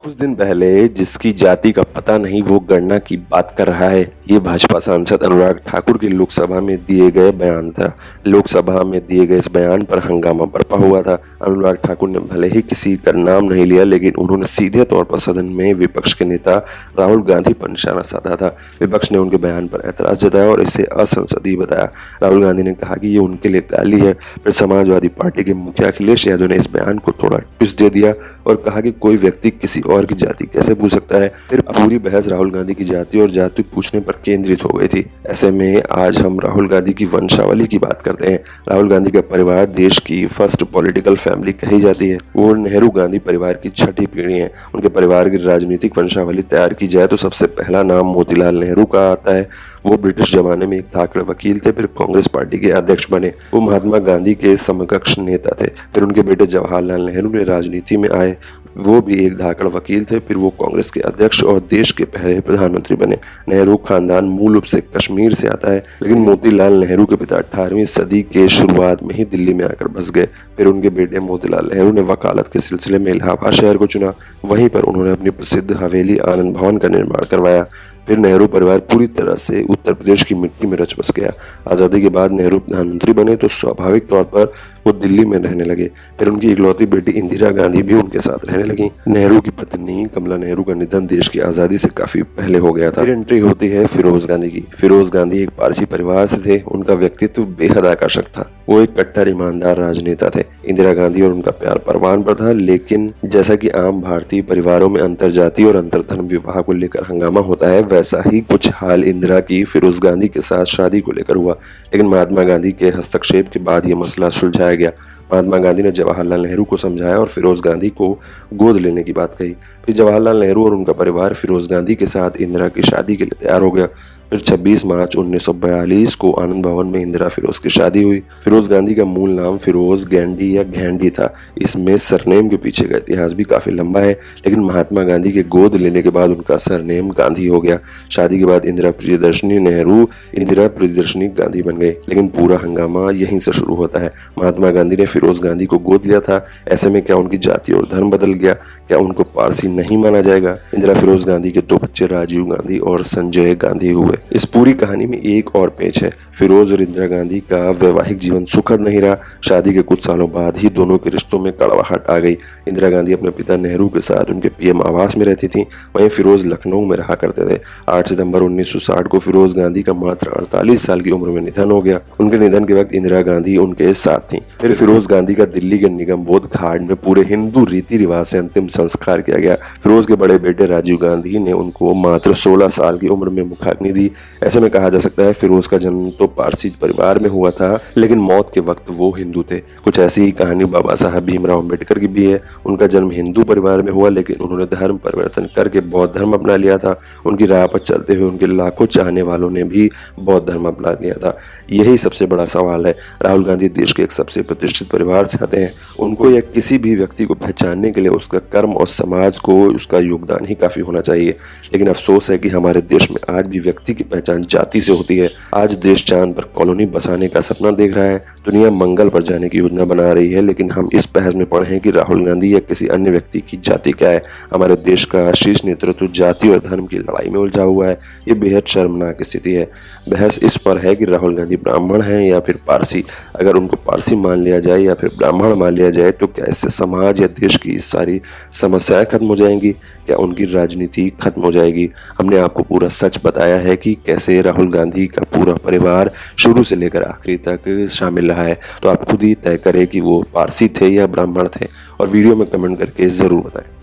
कुछ दिन पहले जिसकी जाति का पता नहीं वो गणना की बात कर रहा है। ये भाजपा सांसद अनुराग ठाकुर के लोकसभा में दिए गए बयान था। लोकसभा में दिए गए इस बयान पर हंगामा बरपा हुआ था। अनुराग ठाकुर ने भले ही किसी का नाम नहीं लिया, लेकिन उन्होंने सीधे तौर पर सदन में विपक्ष के नेता राहुल गांधी पर निशाना साधा था। विपक्ष ने उनके बयान पर ऐतराज जताया और इसे असंसदीय बताया। राहुल गांधी ने कहा कि ये उनके लिए गाली है। फिर समाजवादी पार्टी के मुखिया अखिलेश यादव ने इस बयान को थोड़ा ट्विस्ट दे दिया और कहा कि कोई व्यक्ति किसी और की जाति कैसे पूछ सकता है। फिर पूरी बहस राहुल गांधी की जाति और जाति पूछने पर केंद्रित हो गई थी। ऐसे में आज हम राहुल गांधी की वंशावली की बात करते हैं। राहुल गांधी का परिवार देश की फर्स्ट पॉलिटिकल फैमिली कही जाती है। वो नेहरू गांधी परिवार की छठी पीढ़ी है। उनके परिवार की राजनीतिक वंशावली तैयार की जाए तो सबसे पहला नाम मोतीलाल नेहरू का आता है। वो ब्रिटिश जमाने में एक धाकड़ वकील थे, फिर कांग्रेस पार्टी के अध्यक्ष बने। वो महात्मा गांधी के समकक्ष नेता थे। फिर उनके बेटे जवाहरलाल नेहरू ने राजनीति में आए। वो भी एक धाकड़ वकील थे। फिर वो कांग्रेस के अध्यक्ष और देश के पहले प्रधानमंत्री बने। नेहरू खानदान मूल रूप से कश्मीर से आता है, लेकिन मोतीलाल नेहरू के पिता 18वीं सदी के शुरुआत में ही दिल्ली में आकर बस गए। फिर उनके बेटे मोतीलाल नेहरू ने वकालत के सिलसिले में इलाहाबाद शहर को चुना। वहीं पर उन्होंने अपनी प्रसिद्ध हवेली आनंद भवन का निर्माण करवाया। फिर नेहरू परिवार पूरी तरह से उत्तर प्रदेश की मिट्टी में रच बस गया। आज़ादी के बाद नेहरू प्रधानमंत्री बने तो स्वाभाविक तौर पर वो दिल्ली में रहने लगे। फिर उनकी इकलौती बेटी इंदिरा गांधी भी उनके साथ रहने लगी। नेहरू की पत्नी कमला नेहरू का निधन देश की आज़ादी से काफी पहले हो गया था। फिर एंट्री होती है फिरोज गांधी की। फिरोज गांधी एक पारसी परिवार से थे। उनका व्यक्तित्व बेहद आकर्षक था। वो एक कट्टर ईमानदार राजनेता थे। इंदिरा गांधी और उनका प्यार परवान पर था, लेकिन जैसा कि आम भारतीय परिवारों में अंतरजातीय और अंतरधर्म विवाह को लेकर हंगामा होता है, वैसा ही कुछ हाल इंदिरा की फिरोज गांधी के साथ शादी को लेकर हुआ। लेकिन महात्मा गांधी के हस्तक्षेप के बाद यह मसला सुलझाया गया। महात्मा गांधी ने जवाहरलाल नेहरू को समझाया और फिरोज गांधी को गोद लेने की बात कही। फिर जवाहरलाल नेहरू और उनका परिवार फिरोज गांधी के साथ इंदिरा की शादी के लिए तैयार हो गया। फिर 26 मार्च 1942 को आनंद भवन में इंदिरा फिरोज की शादी हुई। फिरोज गांधी का मूल नाम फिरोज गैंडी या घेंडी था। इसमें सरनेम के पीछे का इतिहास भी काफी लंबा है, लेकिन महात्मा गांधी के गोद लेने के बाद उनका सरनेम गांधी हो गया। शादी के बाद इंदिरा प्रियदर्शनी नेहरू इंदिरा प्रियदर्शनी गांधी बन गए। लेकिन पूरा हंगामा यहीं से शुरू होता है। महात्मा गांधी ने फिरोज गांधी को गोद लिया था। ऐसे में क्या उनकी जाति और धर्म बदल गया? क्या उनको पारसी नहीं माना जाएगा? इंदिरा फिरोज गांधी के 2 बच्चे राजीव गांधी और संजय गांधी हुए। इस पूरी कहानी में एक और पेच है। फिरोज और इंदिरा गांधी का वैवाहिक जीवन सुखद नहीं रहा। शादी के कुछ सालों बाद ही दोनों के रिश्तों में कड़वाहट आ गई। इंदिरा गांधी अपने पिता नेहरू के साथ उनके पीएम आवास में रहती थी। वहीं फिरोज लखनऊ में रहा करते थे। 8 सितंबर 1960 को फिरोज गांधी का मात्र 48 साल की उम्र में निधन हो गया। उनके निधन के वक्त इंदिरा गांधी उनके साथ थी। फिर फिरोज गांधी का दिल्ली के निगम बोध घाट में पूरे हिंदू रीति रिवाज से अंतिम संस्कार किया गया। फिरोज के बड़े बेटे राजीव गांधी ने उनको मात्र 16 साल की उम्र में मुखाग्नि दी। ऐसे में कहा जा सकता है फिरोज का जन्म तो पारसी परिवार में हुआ था, लेकिन मौत के वक्त वो हिंदू थे। कुछ ऐसी ही कहानी बाबा साहब भीमराव अम्बेडकर की भी है। उनका जन्म हिंदू परिवार में हुआ, लेकिन उन्होंने धर्म परिवर्तन करके बौद्ध धर्म अपना लिया था। उनकी राह पर चलते हुए उनके लाखों चाहने वालों ने भी बौद्ध धर्म अपना लिया था। यही सबसे बड़ा सवाल है। राहुल गांधी देश के एक सबसे प्रतिष्ठित परिवार से आते हैं। उनको या किसी भी व्यक्ति को पहचानने के लिए उसका कर्म और समाज को उसका योगदान ही काफी होना चाहिए। लेकिन अफसोस है कि हमारे देश में आज भी व्यक्ति की पहचान जाति से होती है। आज देश चांद पर कॉलोनी बसाने का सपना देख रहा है। दुनिया मंगल पर जाने की योजना बना रही है, लेकिन हम इस बहस में पड़े हैं कि राहुल गांधी या किसी अन्य व्यक्ति की जाति क्या है। हमारे देश का शीर्ष नेतृत्व जाति और धर्म की लड़ाई में उलझा हुआ है। ये बेहद शर्मनाक स्थिति है। बहस इस पर है कि राहुल गांधी ब्राह्मण हैं या फिर पारसी। अगर उनको पारसी मान लिया जाए या फिर ब्राह्मण मान लिया जाए तो क्या इससे समाज या देश की सारी समस्याएं खत्म हो जाएंगी? क्या उनकी राजनीति खत्म हो जाएगी? हमने आपको पूरा सच बताया है कि कैसे राहुल गांधी का पूरा परिवार शुरू से लेकर आखिरी तक शामिल रहा है। तो आप खुद ही तय करें कि वो पारसी थे या ब्राह्मण थे, और वीडियो में कमेंट करके जरूर बताएं।